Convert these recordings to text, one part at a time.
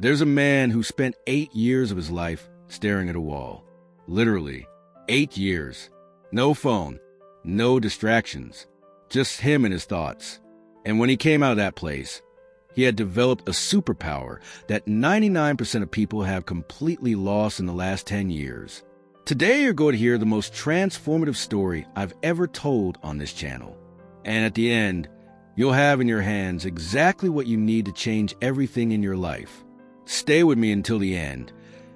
There's a man who spent 8 years of his life staring at a wall. Literally, 8 years. No phone, no distractions, just him and his thoughts. And when he came out of that place, he had developed a superpower that 99% of people have completely lost in the last 10 years. Today, you're going to hear the most transformative story I've ever told on this channel. And at the end, you'll have in your hands exactly what you need to change everything in your life. Stay with me until the end,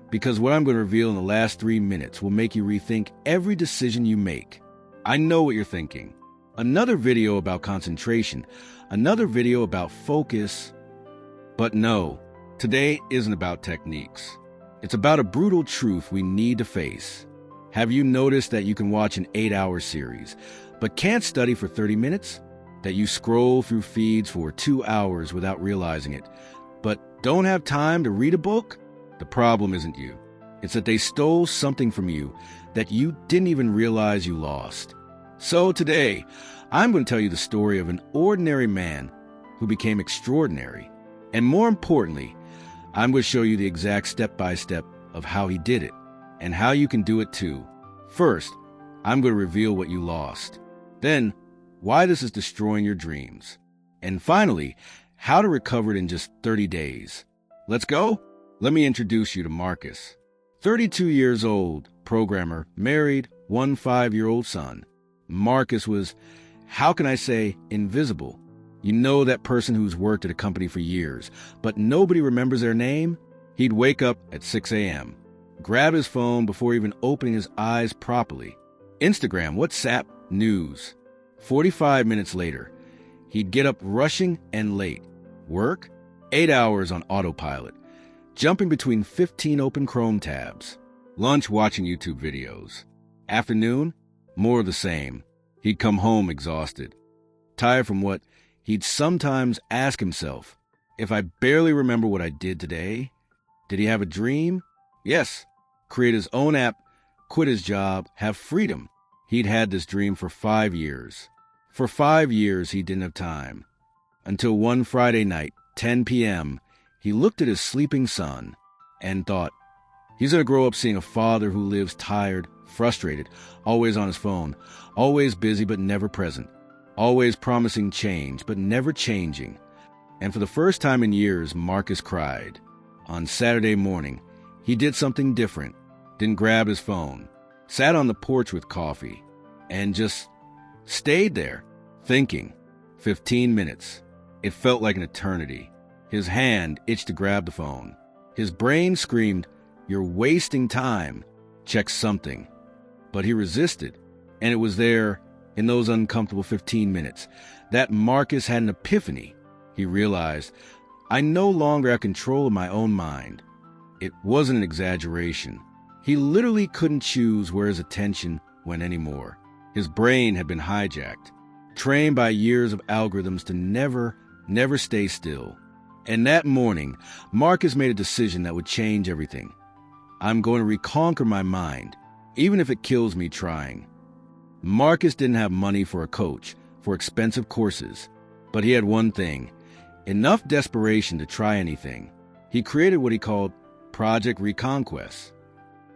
because what I'm going to reveal in the last 3 minutes will make you rethink every decision you make. I know what you're thinking. Another video about concentration, another video about focus. But no, today isn't about techniques. It's about a brutal truth we need to face. Have you noticed that you can watch an 8-hour series, but can't study for 30 minutes? That you scroll through feeds for 2 hours without realizing it, but don't have time to read a book? The problem isn't you. It's that they stole something from you that you didn't even realize you lost. So today, I'm going to tell you the story of an ordinary man who became extraordinary. And more importantly, I'm going to show you the exact step-by-step of how he did it and how you can do it too. First, I'm going to reveal what you lost. Then, why this is destroying your dreams. And finally, how to recover it in just 30 days. Let's go? Let me introduce you to Marcus. 32 years old, programmer, married, 1 5-year-old son. Marcus was, how can I say, invisible. You know that person who's worked at a company for years, but nobody remembers their name? He'd wake up at 6 a.m., grab his phone before even opening his eyes properly. Instagram, WhatsApp, news. 45 minutes later, he'd get up rushing and late. Work, 8 hours on autopilot, jumping between 15 open Chrome tabs. Lunch, watching YouTube videos. Afternoon, more of the same. He'd come home exhausted, tired from what he'd sometimes ask himself, if I barely remember what I did today, did he have a dream? Yes. Create his own app, quit his job, have freedom. He'd had this dream for 5 years. For 5 years, he didn't have time. Until one Friday night, 10 p.m., he looked at his sleeping son and thought, he's going to grow up seeing a father who lives tired, frustrated, always on his phone, always busy but never present, always promising change but never changing. And for the first time in years, Marcus cried. On Saturday morning, he did something different, didn't grab his phone, sat on the porch with coffee, and just stayed there, thinking. 15 minutes. It felt like an eternity. His hand itched to grab the phone. His brain screamed, you're wasting time. Check something. But he resisted, and it was there, in those uncomfortable 15 minutes, that Marcus had an epiphany. He realized, I no longer have control of my own mind. It wasn't an exaggeration. He literally couldn't choose where his attention went anymore. His brain had been hijacked, trained by years of algorithms to never stay still. And that morning, Marcus made a decision that would change everything. I'm going to reconquer my mind, even if it kills me trying. Marcus didn't have money for a coach, for expensive courses, but he had one thing, enough desperation to try anything. He created what he called Project Reconquest,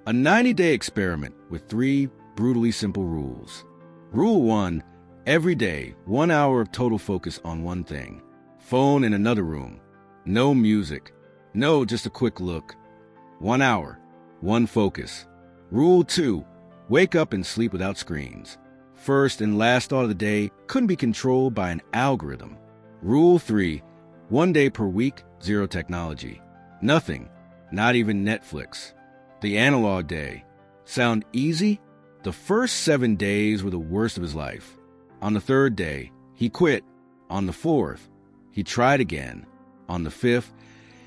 a 90-day experiment with 3 brutally simple rules. Rule 1, every day, 1 hour of total focus on one thing. Phone in another room. No music. No, just a quick look. 1 hour, one focus. Rule 2, wake up and sleep without screens. First and last thought of the day couldn't be controlled by an algorithm. Rule 3, 1 day per week, 0 technology. Nothing, not even Netflix. The analog day. Sound easy? The first 7 days were the worst of his life. On the 3rd day, he quit. On the 4th, he tried again. On the 5th,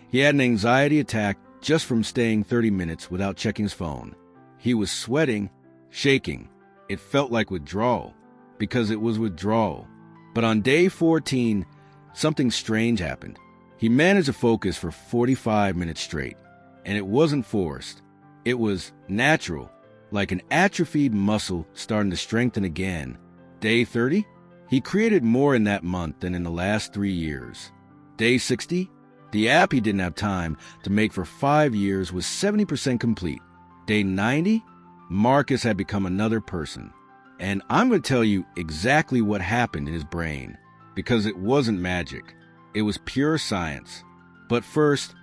he had an anxiety attack just from staying 30 minutes without checking his phone. He was sweating, shaking. It felt like withdrawal, because it was withdrawal. But on day 14, something strange happened. He managed to focus for 45 minutes straight, and it wasn't forced. It was natural, like an atrophied muscle starting to strengthen again. Day 30, he created more in that month than in the last 3 years. Day 60, The app he didn't have time to make for 5 years was 70% complete. Day 90, Marcus had become another person. And I'm going to tell you exactly what happened in his brain, because it wasn't magic. It was pure science. But first,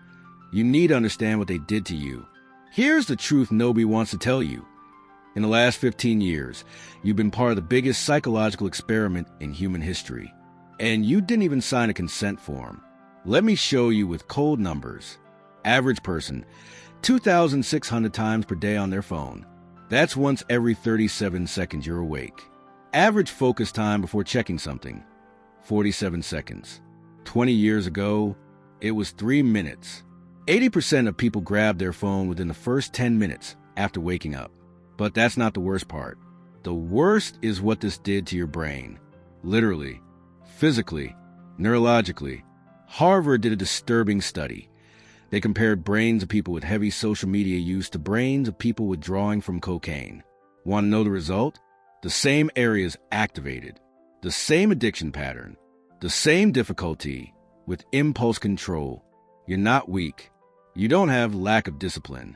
you need to understand what they did to you. Here's the truth nobody wants to tell you. In the last 15 years, you've been part of the biggest psychological experiment in human history. And you didn't even sign a consent form. Let me show you with cold numbers. Average person, 2,600 times per day on their phone. That's once every 37 seconds you're awake. Average focus time before checking something, 47 seconds. 20 years ago, it was 3 minutes. 80% of people grab their phone within the first 10 minutes after waking up. But that's not the worst part. The worst is what this did to your brain. Literally, physically, neurologically. Harvard did a disturbing study. They compared brains of people with heavy social media use to brains of people withdrawing from cocaine. Want to know the result? The same areas activated, the same addiction pattern, the same difficulty with impulse control. You're not weak. You don't have lack of discipline.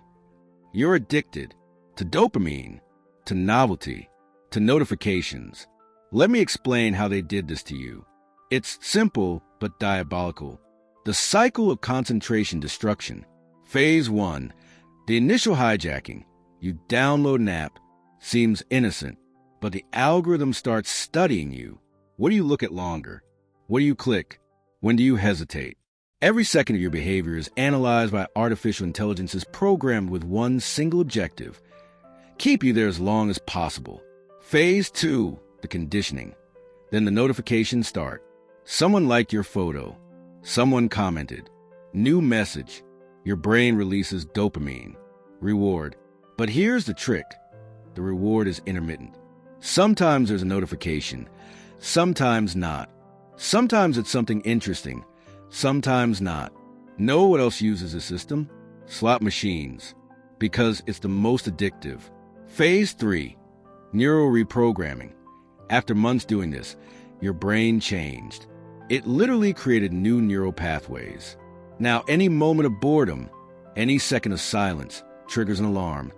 You're addicted to dopamine, to novelty, to notifications. Let me explain how they did this to you. It's simple but diabolical. The cycle of concentration destruction. Phase 1, the initial hijacking. You download an app, seems innocent, but the algorithm starts studying you. What do you look at longer? What do you click? When do you hesitate? Every second of your behavior is analyzed by artificial intelligences programmed with one single objective: keep you there as long as possible. Phase 2, the conditioning. Then the notifications start. Someone liked your photo. Someone commented. New message. Your brain releases dopamine. Reward. But here's the trick. The reward is intermittent. Sometimes there's a notification. Sometimes not. Sometimes it's something interesting. Sometimes not. Know what else uses the system? Slot machines. Because it's the most addictive. Phase 3. Neural reprogramming. After months doing this, your brain changed. It literally created new neural pathways. Now, any moment of boredom, any second of silence, triggers an alarm.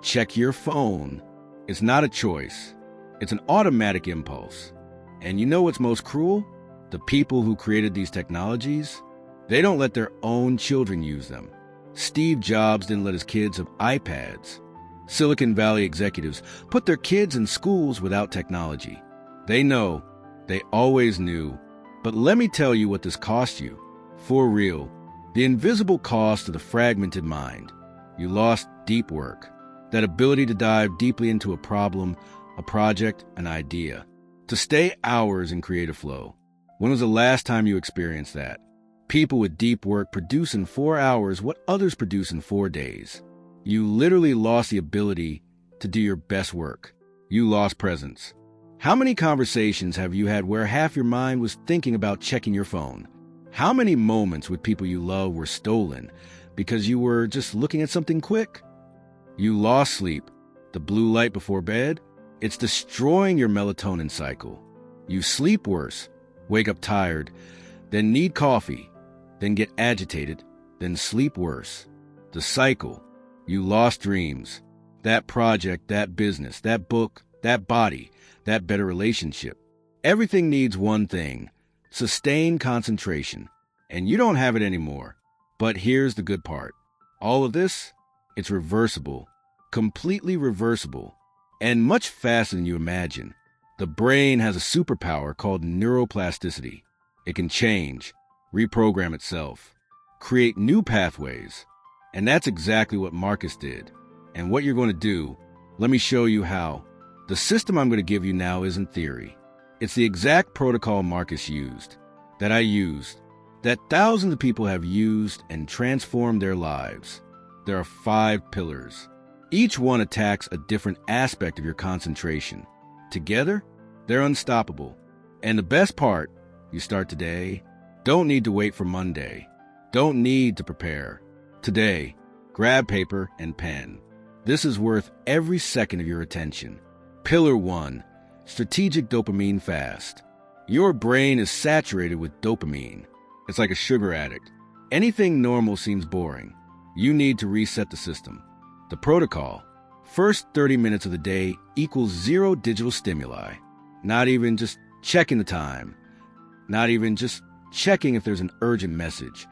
Check your phone. It's not a choice. It's an automatic impulse. And you know what's most cruel? The people who created these technologies, they don't let their own children use them. Steve Jobs didn't let his kids have iPads. Silicon Valley executives put their kids in schools without technology. They know. They always knew. But let me tell you what this cost you. For real. The invisible cost of the fragmented mind. You lost deep work. That ability to dive deeply into a problem, a project, an idea. To stay hours in creative flow. When was the last time you experienced that? People with deep work produce in 4 hours what others produce in 4 days. You literally lost the ability to do your best work. You lost presence. How many conversations have you had where half your mind was thinking about checking your phone? How many moments with people you love were stolen because you were just looking at something quick? You lost sleep. The blue light before bed, it's destroying your melatonin cycle. You sleep worse, wake up tired, then need coffee, then get agitated, then sleep worse. The cycle. You lost dreams. That project, that business, that book, that body, that better relationship. Everything needs one thing: sustained concentration. And you don't have it anymore. But here's the good part. All of this, it's reversible. Completely reversible. And much faster than you imagine. The brain has a superpower called neuroplasticity. It can change, reprogram itself, create new pathways. And that's exactly what Marcus did. And what you're going to do, let me show you how. The system I'm going to give you now isn't theory. It's the exact protocol Marcus used, that I used, that thousands of people have used and transformed their lives. There are 5 pillars. Each one attacks a different aspect of your concentration. Together, they're unstoppable. And the best part, you start today, don't need to wait for Monday. Don't need to prepare. Today, grab paper and pen. This is worth every second of your attention. Pillar 1, strategic dopamine fast. Your brain is saturated with dopamine. It's like a sugar addict. Anything normal seems boring. You need to reset the system. The protocol: first 30 minutes of the day equals 0 digital stimuli. Not even just checking the time. Not even just checking if there's an urgent message.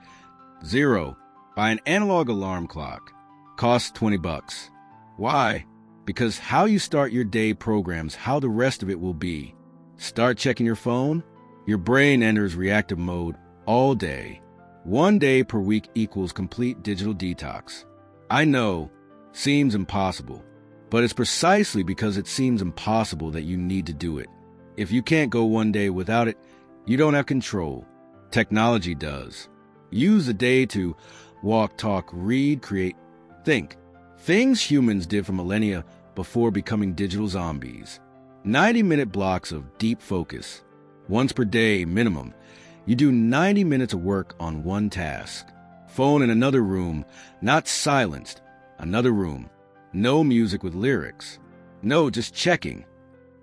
0. Buy an analog alarm clock. Costs $20. Why? Because how you start your day programs how the rest of it will be. Start checking your phone, your brain enters reactive mode all day. 1 day per week equals complete digital detox. I know, seems impossible, but it's precisely because it seems impossible that you need to do it. If you can't go 1 day without it, you don't have control. Technology does. Use the day to walk, talk, read, create, think. Things humans did for millennia before becoming digital zombies. 90-minute blocks of deep focus. Once per day minimum. You do 90 minutes of work on one task. Phone in another room, not silenced. Another room. No music with lyrics. No, just checking.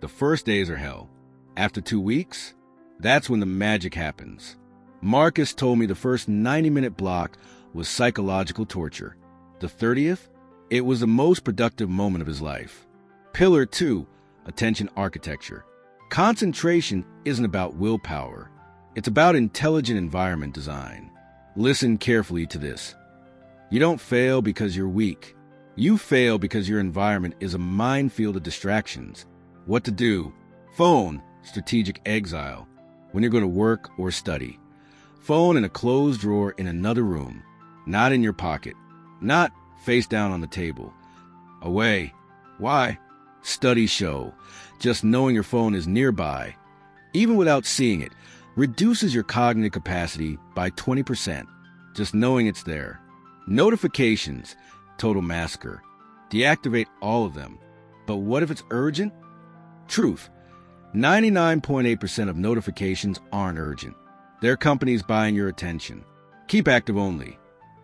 The first days are hell. After 2 weeks, that's when the magic happens. Marcus told me the first 90-minute block was psychological torture. The 30th, it was the most productive moment of his life. Pillar 2, attention architecture. Concentration isn't about willpower. It's about intelligent environment design. Listen carefully to this. You don't fail because you're weak. You fail because your environment is a minefield of distractions. What to do? Phone, strategic exile. When you're going to work or study. Phone in a closed drawer in another room. Not in your pocket. Not face down on the table. Away. Why? Studies show just knowing your phone is nearby, even without seeing it, reduces your cognitive capacity by 20%. Just knowing it's there. Notifications, total massacre. Deactivate all of them. But what if it's urgent? Truth. 99.8% of notifications aren't urgent. They're companies buying your attention. Keep active only.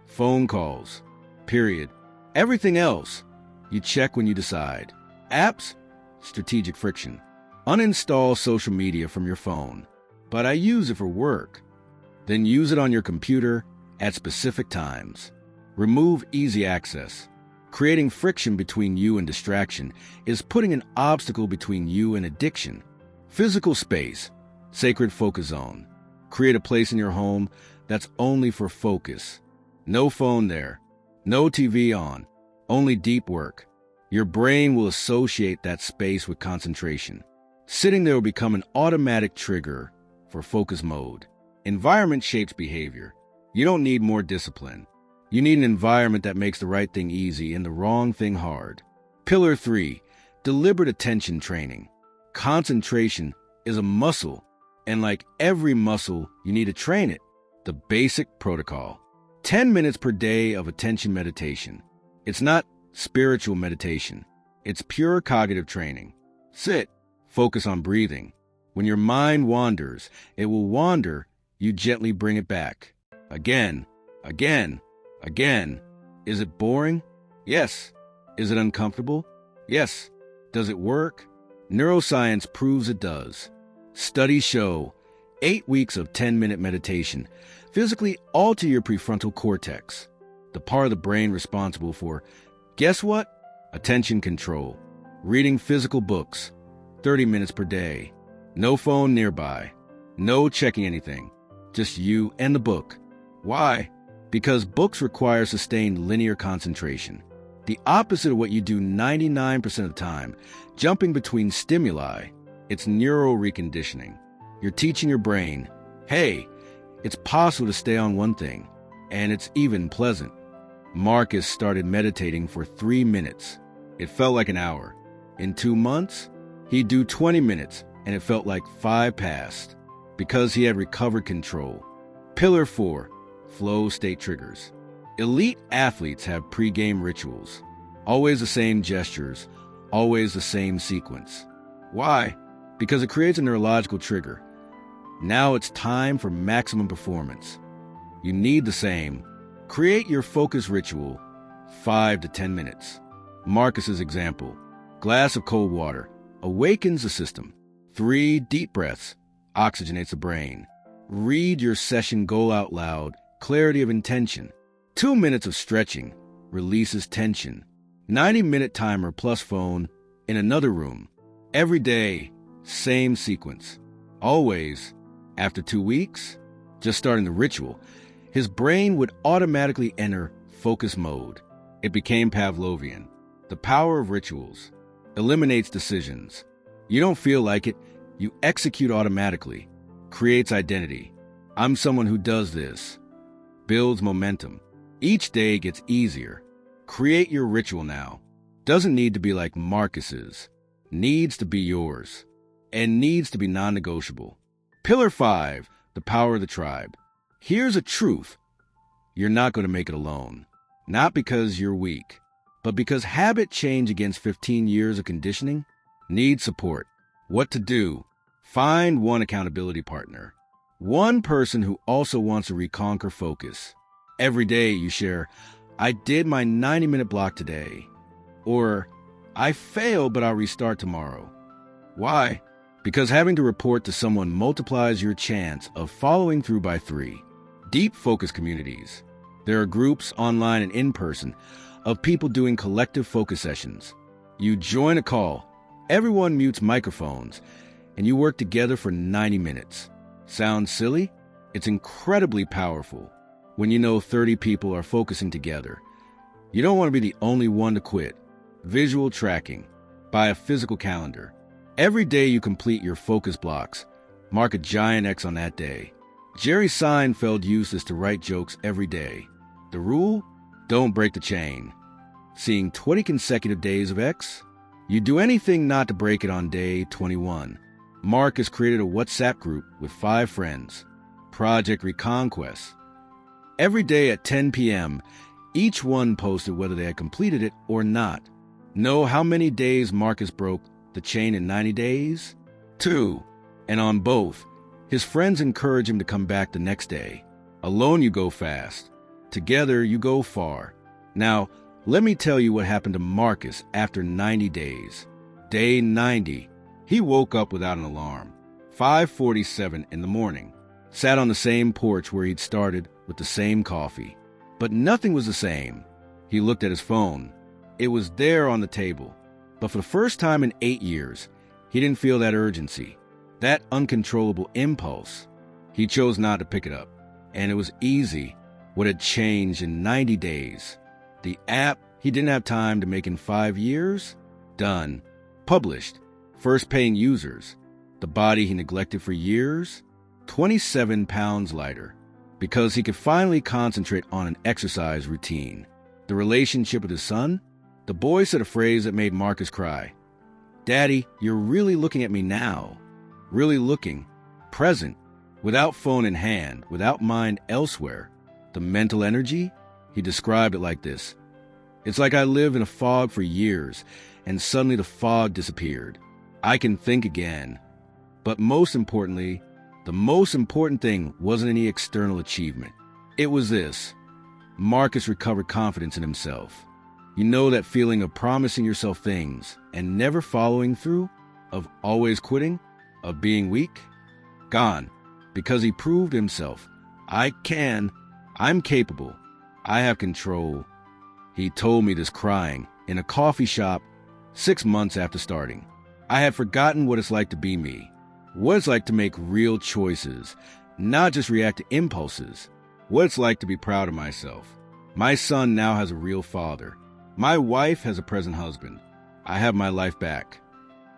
Phone calls. Period. Everything else, you check when you decide. Apps? Strategic friction. Uninstall social media from your phone. But I use it for work. Then use it on your computer at specific times. Remove easy access. Creating friction between you and distraction is putting an obstacle between you and addiction. Physical space. Sacred focus zone. Create a place in your home that's only for focus. No phone there. No TV on. Only deep work. Your brain will associate that space with concentration. Sitting there will become an automatic trigger for focus mode. Environment shapes behavior. You don't need more discipline. You need an environment that makes the right thing easy and the wrong thing hard. Pillar 3, deliberate attention training. Concentration is a muscle, and like every muscle, you need to train it. The basic protocol. 10 minutes per day of attention meditation. It's not spiritual meditation. It's pure cognitive training. Sit. Focus on breathing. When your mind wanders, it will wander. You gently bring it back. Again. Again. Again. Is it boring? Yes. Is it uncomfortable? Yes. Does it work? Neuroscience proves it does. Studies show 8 weeks of 10-minute meditation physically alter your prefrontal cortex, the part of the brain responsible for, guess what? Attention control. Reading physical books, 30 minutes per day. No phone nearby. No checking anything. Just you and the book. Why? Because books require sustained linear concentration. The opposite of what you do 99% of the time, jumping between stimuli. It's neural reconditioning. You're teaching your brain, hey, it's possible to stay on one thing, and it's even pleasant. Marcus started meditating for 3 minutes. It felt like an hour. In 2 months, he'd do 20 minutes, and it felt like 5 passed, because he had recovered control. Pillar 4, flow state triggers. Elite athletes have pre-game rituals. Always the same gestures, always the same sequence. Why? Because it creates a neurological trigger. Now it's time for maximum performance. You need the same. Create your focus ritual, 5 to 10 minutes. Marcus's example, glass of cold water, awakens the system. 3 deep breaths, oxygenates the brain. Read your session goal out loud clarity of intention. 2 minutes of stretching releases tension. 90-minute timer plus phone in another room. Every day, same sequence. Always. After 2 weeks, just starting the ritual, his brain would automatically enter focus mode. It became Pavlovian. The power of rituals eliminates decisions. You don't feel like it, you execute automatically. Creates identity. I'm someone who does this. Builds momentum. Each day gets easier. Create your ritual now. Doesn't need to be like Marcus's. Needs to be yours. And needs to be non-negotiable. Pillar 5, the power of the tribe. Here's a truth. You're not going to make it alone. Not because you're weak, but because habit change against 15 years of conditioning needs support. What to do? Find one accountability partner. One person who also wants to reconquer focus. Every day you share, I did my 90-minute block today. Or, I failed, but I'll restart tomorrow. Why? Because having to report to someone multiplies your chance of following through by 3. Deep focus communities. There are groups, online and in person, of people doing collective focus sessions. You join a call, everyone mutes microphones, and you work together for 90 minutes. Sounds silly? It's incredibly powerful when you know 30 people are focusing together. You don't want to be the only one to quit. Visual tracking. Buy a physical calendar. Every day you complete your focus blocks. Mark a giant X on that day. Jerry Seinfeld used this to write jokes every day. The rule? Don't break the chain. Seeing 20 consecutive days of X? You do anything not to break it on day 21. Mark has created a WhatsApp group with 5 friends. Project Reconquest. Every day at 10 p.m., each one posted whether they had completed it or not. Know how many days Marcus broke the chain in 90 days? 2. And on both, his friends encourage him to come back the next day. Alone you go fast. Together you go far. Now, let me tell you what happened to Marcus after 90 days. Day 90. He woke up without an alarm. 5:47 in the morning. Sat on the same porch where he'd started with the same coffee. But nothing was the same. He looked at his phone. It was there on the table. But for the first time in 8 years, he didn't feel that urgency, that uncontrollable impulse. He chose not to pick it up. And it was easy what had changed in 90 days. The app he didn't have time to make in 5 years? Done. Published. First paying users. The body he neglected for years? 27 pounds lighter. Because he could finally concentrate on an exercise routine. The relationship with his son? The boy said a phrase that made Marcus cry. Daddy, you're really looking at me now. Really looking. Present. Without phone in hand. Without mind elsewhere. The mental energy? He described it like this. It's like I lived in a fog for years, and suddenly the fog disappeared. I can think again. But most importantly, the most important thing wasn't any external achievement. It was this. Marcus recovered confidence in himself. You know that feeling of promising yourself things and never following through? Of always quitting? Of being weak? Gone. Because he proved himself. I can. I'm capable. I have control. He told me this crying in a coffee shop 6 months after starting. I had forgotten what it's like to be me. What it's like to make real choices, not just react to impulses. What it's like to be proud of myself. My son now has a real father. My wife has a present husband. I have my life back.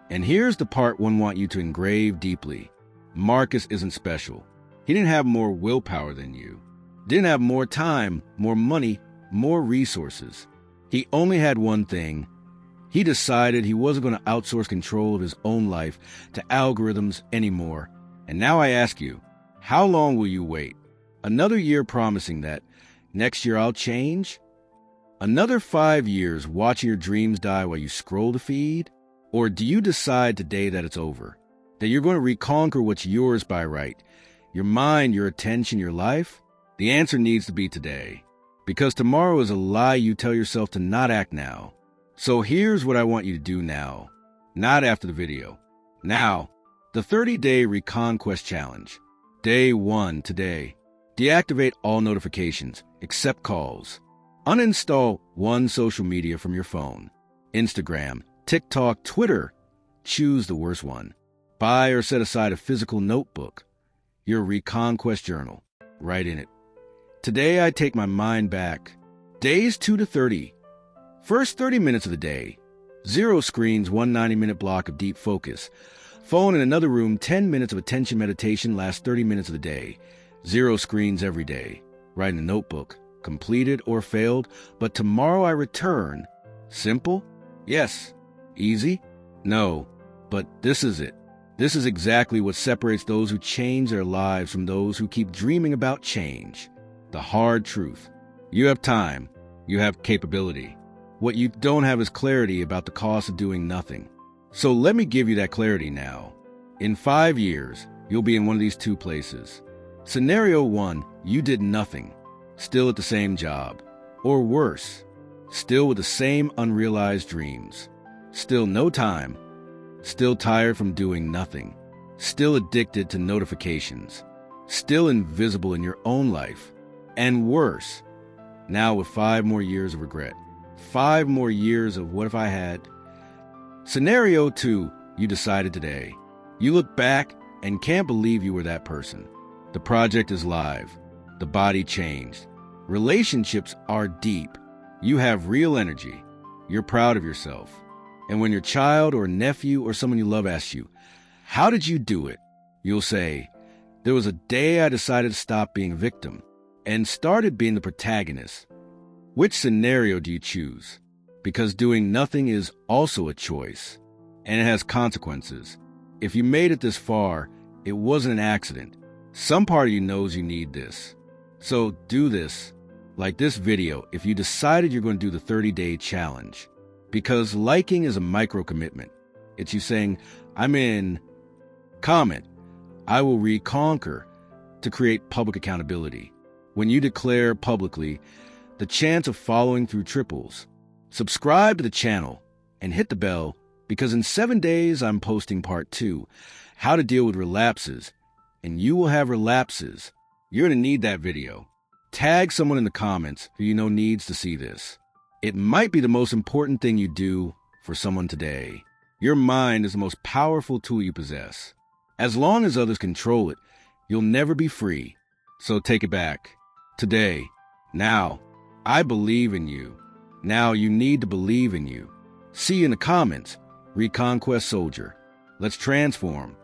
And here's the part one want you to engrave deeply. Marcus isn't special. He didn't have more willpower than you. Didn't have more time, more money, more resources. He only had one thing. He decided he wasn't going to outsource control of his own life to algorithms anymore. And now I ask you, how long will you wait? Another year promising that next year I'll change? Another 5 years watching your dreams die while you scroll the feed? Or do you decide today that it's over? That you're going to reconquer what's yours by right? Your mind, your attention, your life? The answer needs to be today. Because tomorrow is a lie you tell yourself to not act now. So here's what I want you to do now. Not after the video. Now, the 30-day Reconquest Challenge. Day 1 today. Deactivate all notifications, except calls. Uninstall one social media from your phone. Instagram, TikTok, Twitter. Choose the worst one. Buy or set aside a physical notebook. Your Reconquest journal. Write in it. Today I take my mind back. Days 2 to 30. First 30 minutes of the day. 0 screens, 1 90-minute block of deep focus. Phone in another room, 10 minutes of attention meditation, last 30 minutes of the day. 0 screens every day. Write in a notebook. Completed or failed, but tomorrow I return. Simple? Yes. Easy? No. But this is it. This is exactly what separates those who change their lives from those who keep dreaming about change. The hard truth. You have time. You have capability. What you don't have is clarity about the cost of doing nothing. So let me give you that clarity now. In 5 years, you'll be in one of these two places. Scenario 1, you did nothing. Still at the same job. Or worse, still with the same unrealized dreams. Still no time. Still tired from doing nothing. Still addicted to notifications. Still invisible in your own life. And worse, now with 5 more years of regret. 5 more years of what if I had. Scenario 2, you decided today. You look back and can't believe you were that person. The project is live. The body changed. Relationships are deep. You have real energy. You're proud of yourself. And when your child or nephew or someone you love asks you, how did you do it? You'll say, there was a day I decided to stop being a victim and started being the protagonist. Which scenario do you choose? Because doing nothing is also a choice, and it has consequences. If you made it this far, it wasn't an accident. Some part of you knows you need this. So do this, like this video, if you decided you're going to do the 30-day challenge. Because liking is a micro-commitment. It's you saying, I'm in. Comment, I will reconquer, to create public accountability. When you declare publicly, the chance of following through triples. Subscribe to the channel and hit the bell, because in 7 days I'm posting part 2, how to deal with relapses. And you will have relapses. You're going to need that video. Tag someone in the comments who you know needs to see this. It might be the most important thing you do for someone today. Your mind is the most powerful tool you possess. As long as others control it, you'll never be free. So take it back. Today. Now. I believe in you. Now you need to believe in you. See you in the comments. Reconquest Soldier. Let's transform.